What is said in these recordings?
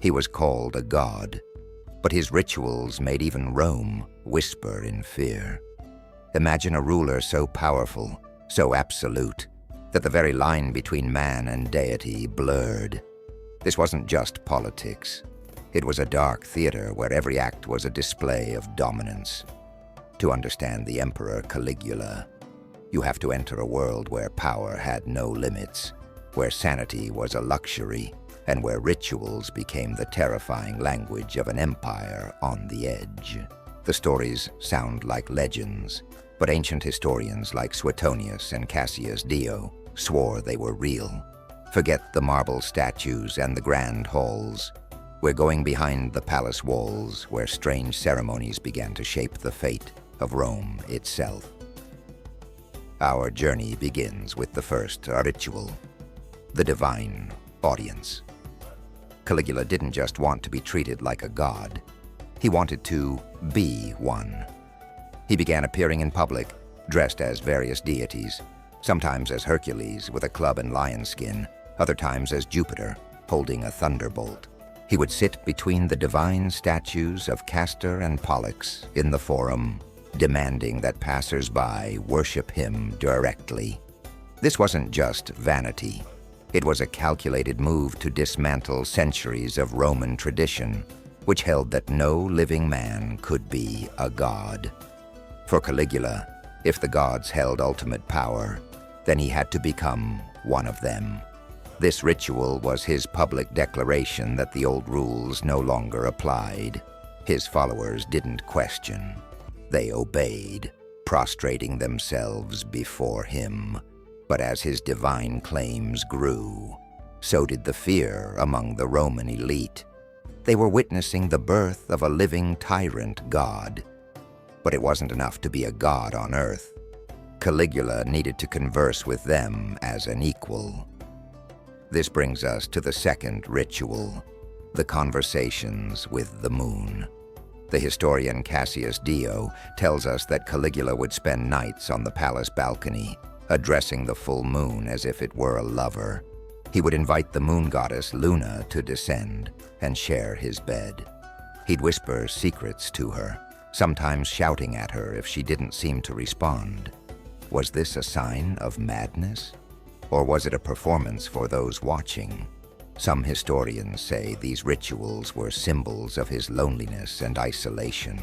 He was called a god, but his rituals made even Rome whisper in fear. Imagine a ruler so powerful, so absolute, that the very line between man and deity blurred. This wasn't just politics. It was a dark theater where every act was a display of dominance. To understand the Emperor Caligula, you have to enter a world where power had no limits, where sanity was a luxury, and where rituals became the terrifying language of an empire on the edge. The stories sound like legends, but ancient historians like Suetonius and Cassius Dio swore they were real. Forget the marble statues and the grand halls. We're going behind the palace walls, where strange ceremonies began to shape the fate of Rome itself. Our journey begins with the first ritual, the divine audience. Caligula didn't just want to be treated like a god. He wanted to be one. He began appearing in public, dressed as various deities, sometimes as Hercules with a club and lion skin, other times as Jupiter, holding a thunderbolt. He would sit between the divine statues of Castor and Pollux in the Forum, demanding that passers-by worship him directly. This wasn't just vanity. It was a calculated move to dismantle centuries of Roman tradition, which held that no living man could be a god. For Caligula, if the gods held ultimate power, then he had to become one of them. This ritual was his public declaration that the old rules no longer applied. His followers didn't question. They obeyed, prostrating themselves before him. But as his divine claims grew, so did the fear among the Roman elite. They were witnessing the birth of a living tyrant god. But it wasn't enough to be a god on earth. Caligula needed to converse with them as an equal. This brings us to the second ritual, the conversations with the moon. The historian Cassius Dio tells us that Caligula would spend nights on the palace balcony, addressing the full moon as if it were a lover. He would invite the moon goddess Luna to descend and share his bed. He'd whisper secrets to her, sometimes shouting at her if she didn't seem to respond. Was this a sign of madness? Or was it a performance for those watching? Some historians say these rituals were symbols of his loneliness and isolation,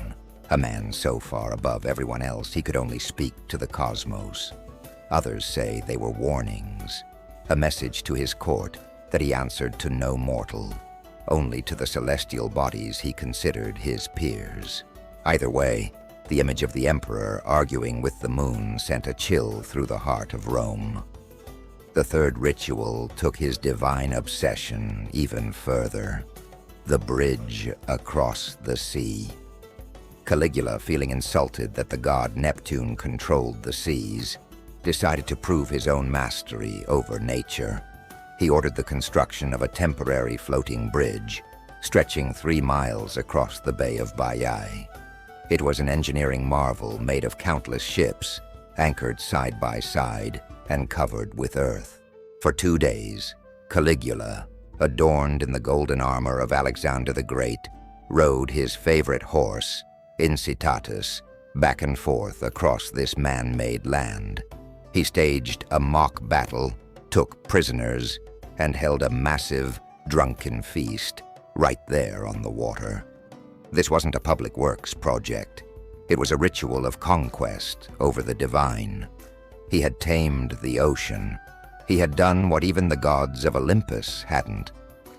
a man so far above everyone else he could only speak to the cosmos. Others say they were warnings, a message to his court that he answered to no mortal, only to the celestial bodies he considered his peers. Either way, the image of the emperor arguing with the moon sent a chill through the heart of Rome. The third ritual took his divine obsession even further, the bridge across the sea. Caligula, feeling insulted that the god Neptune controlled the seas, decided to prove his own mastery over nature. He ordered the construction of a temporary floating bridge, stretching 3 miles across the Bay of Baiae. It was an engineering marvel made of countless ships, anchored side by side and covered with earth. For 2 days, Caligula, adorned in the golden armor of Alexander the Great, rode his favorite horse, Incitatus, back and forth across this man-made land. He staged a mock battle, took prisoners, and held a massive, drunken feast right there on the water. This wasn't a public works project. It was a ritual of conquest over the divine. He had tamed the ocean. He had done what even the gods of Olympus hadn't.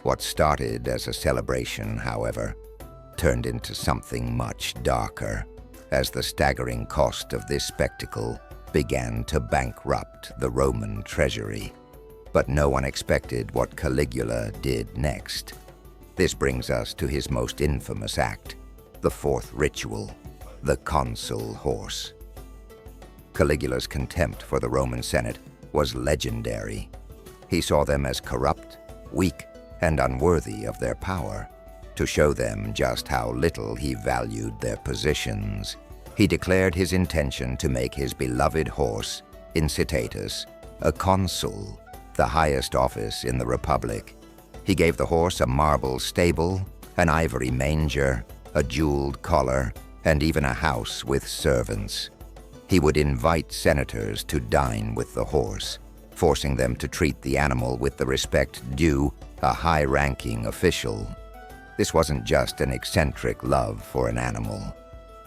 What started as a celebration, however, turned into something much darker, as the staggering cost of this spectacle began to bankrupt the Roman treasury. But no one expected what Caligula did next. This brings us to his most infamous act, the fourth ritual, the consul horse. Caligula's contempt for the Roman Senate was legendary. He saw them as corrupt, weak, and unworthy of their power. To show them just how little he valued their positions, he declared his intention to make his beloved horse, Incitatus, a consul, the highest office in the Republic. He gave the horse a marble stable, an ivory manger, a jeweled collar, and even a house with servants. He would invite senators to dine with the horse, forcing them to treat the animal with the respect due a high-ranking official. This wasn't just an eccentric love for an animal.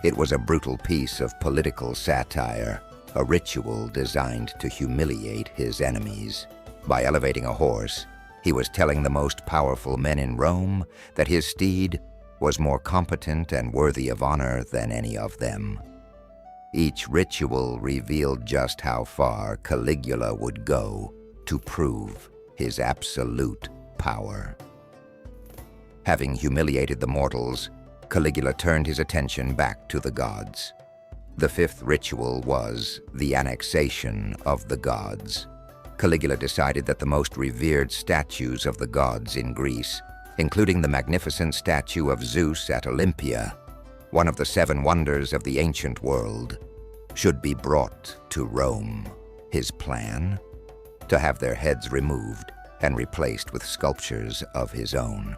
It was a brutal piece of political satire, a ritual designed to humiliate his enemies. By elevating a horse, he was telling the most powerful men in Rome that his steed was more competent and worthy of honor than any of them. Each ritual revealed just how far Caligula would go to prove his absolute power. Having humiliated the mortals, Caligula turned his attention back to the gods. The fifth ritual was the annexation of the gods. Caligula decided that the most revered statues of the gods in Greece, including the magnificent statue of Zeus at Olympia, one of the seven wonders of the ancient world, should be brought to Rome. His plan? To have their heads removed and replaced with sculptures of his own.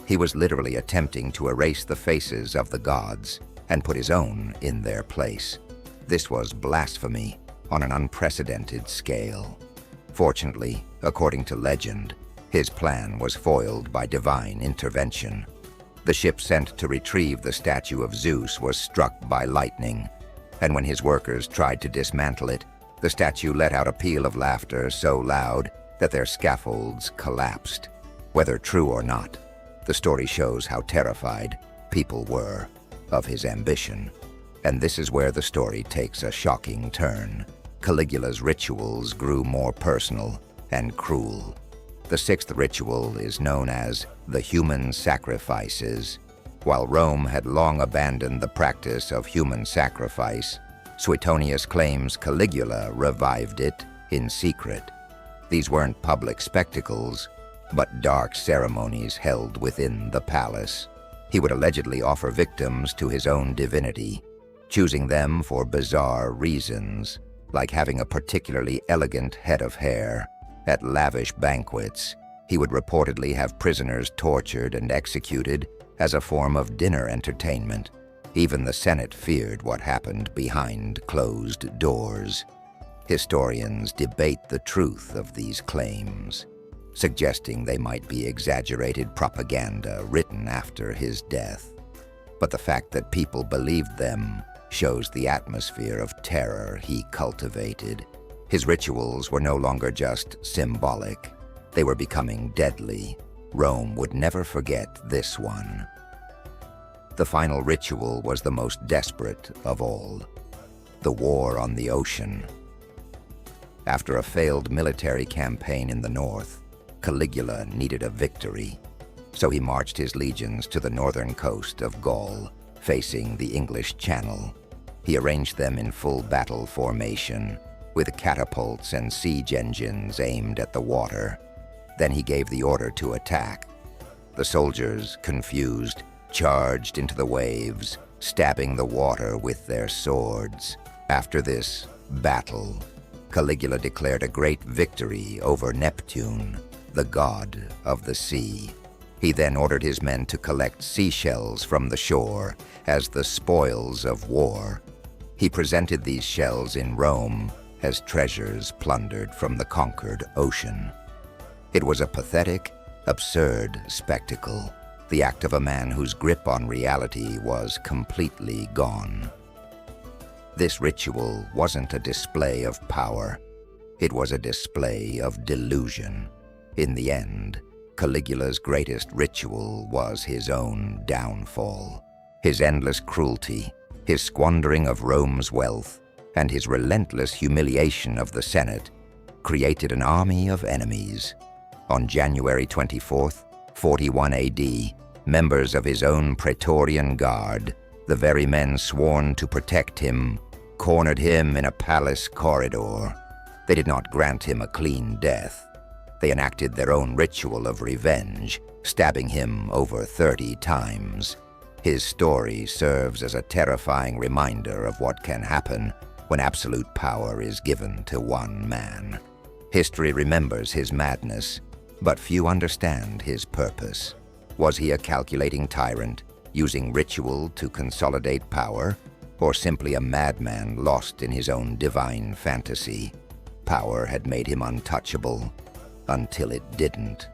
He was literally attempting to erase the faces of the gods and put his own in their place. This was blasphemy on an unprecedented scale. Fortunately, according to legend, his plan was foiled by divine intervention. The ship sent to retrieve the statue of Zeus was struck by lightning, and when his workers tried to dismantle it, the statue let out a peal of laughter so loud that their scaffolds collapsed. Whether true or not, the story shows how terrified people were of his ambition. And this is where the story takes a shocking turn. Caligula's rituals grew more personal and cruel. The sixth ritual is known as the human sacrifices. While Rome had long abandoned the practice of human sacrifice, Suetonius claims Caligula revived it in secret. These weren't public spectacles, but dark ceremonies held within the palace. He would allegedly offer victims to his own divinity, choosing them for bizarre reasons, like having a particularly elegant head of hair. At lavish banquets, he would reportedly have prisoners tortured and executed as a form of dinner entertainment. Even the Senate feared what happened behind closed doors. Historians debate the truth of these claims, suggesting they might be exaggerated propaganda written after his death. But the fact that people believed them shows the atmosphere of terror he cultivated. His rituals were no longer just symbolic. They were becoming deadly. Rome would never forget this one. The final ritual was the most desperate of all: the war on the ocean. After a failed military campaign in the north, Caligula needed a victory, so he marched his legions to the northern coast of Gaul, facing the English Channel. He arranged them in full battle formation, with catapults and siege engines aimed at the water. Then he gave the order to attack. The soldiers, confused, charged into the waves, stabbing the water with their swords. After this battle, Caligula declared a great victory over Neptune, the god of the sea. He then ordered his men to collect seashells from the shore as the spoils of war. He presented these shells in Rome as treasures plundered from the conquered ocean. It was a pathetic, absurd spectacle, the act of a man whose grip on reality was completely gone. This ritual wasn't a display of power. It was a display of delusion. In the end, Caligula's greatest ritual was his own downfall. His endless cruelty, his squandering of Rome's wealth, and his relentless humiliation of the Senate created an army of enemies. On January 24th, 41 AD, members of his own Praetorian Guard, the very men sworn to protect him, cornered him in a palace corridor. They did not grant him a clean death. They enacted their own ritual of revenge, stabbing him over 30 times. His story serves as a terrifying reminder of what can happen when absolute power is given to one man. History remembers his madness, But few understand his purpose. Was he a calculating tyrant, using ritual to consolidate power, or simply a madman lost in his own divine fantasy? Power had made him untouchable, until it didn't.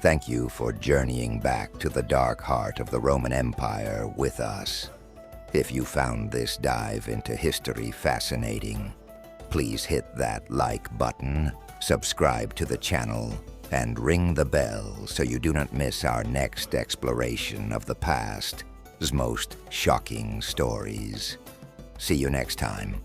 Thank you for journeying back to the dark heart of the Roman Empire with us. If you found this dive into history fascinating, please hit that like button, subscribe to the channel, and ring the bell so you do not miss our next exploration of the past's most shocking stories. See you next time.